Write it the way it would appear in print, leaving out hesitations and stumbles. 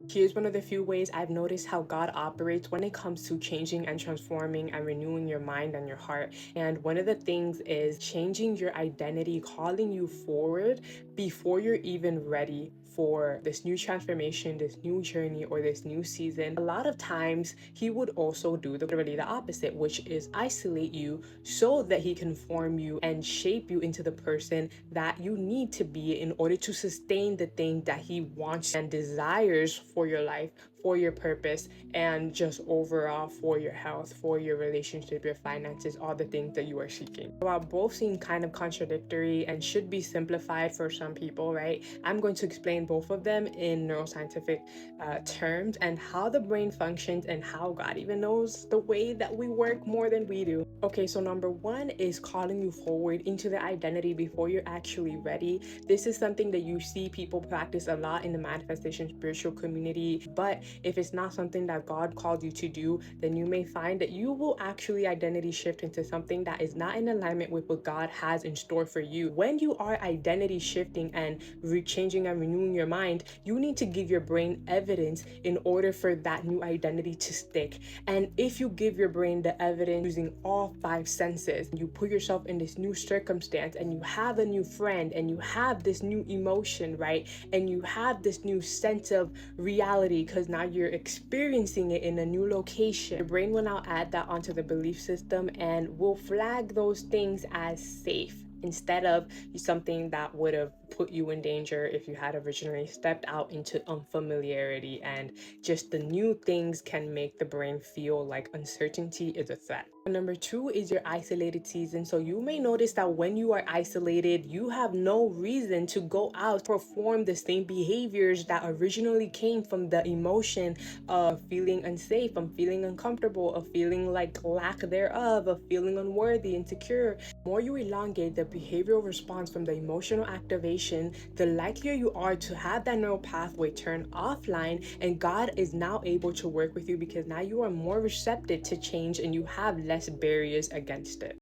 Here's one of the few ways I've noticed how God operates when it comes to changing and transforming and renewing your mind and your heart. And one of the things is changing your identity, calling you forward before you're even ready for this new transformation, this new journey, or this new season. A lot of times, He would also do really the opposite, which is isolate you so that He can form you and shape you into the person that you need to be in order to sustain the thing that He wants and desires for your life, for your purpose, and just overall for your health, for your relationship, your finances, all the things that you are seeking. While both seem kind of contradictory and should be simplified for some people, right? I'm going to explain both of them in neuroscientific terms and how the brain functions and how God even knows the way that we work more than we do. Okay, so number one is calling you forward into the identity before you're actually ready. This is something that you see people practice a lot in the manifestation spiritual community, but if it's not something that God called you to do, then you may find that you will actually identity shift into something that is not in alignment with what God has in store for you. When you are identity shifting and changing and renewing your mind, you need to give your brain evidence in order for that new identity to stick. And if you give your brain the evidence using all five senses, you put yourself in this new circumstance and you have a new friend and you have this new emotion, right? And you have this new sense of reality because now you're experiencing it in a new location. Your brain will now add that onto the belief system and will flag those things as safe instead of something that would have put you in danger if you had originally stepped out into unfamiliarity. And just the new things can make the brain feel like uncertainty is a threat. Number two is your isolated season. So you may notice that when you are isolated, you have no reason to go out, perform the same behaviors that originally came from the emotion of feeling unsafe, of feeling uncomfortable, of feeling like lack thereof, of feeling unworthy, insecure. The more you elongate the behavioral response from the emotional activation, the likelier you are to have that neural pathway turn offline, and God is now able to work with you because now you are more receptive to change and you have less barriers against it.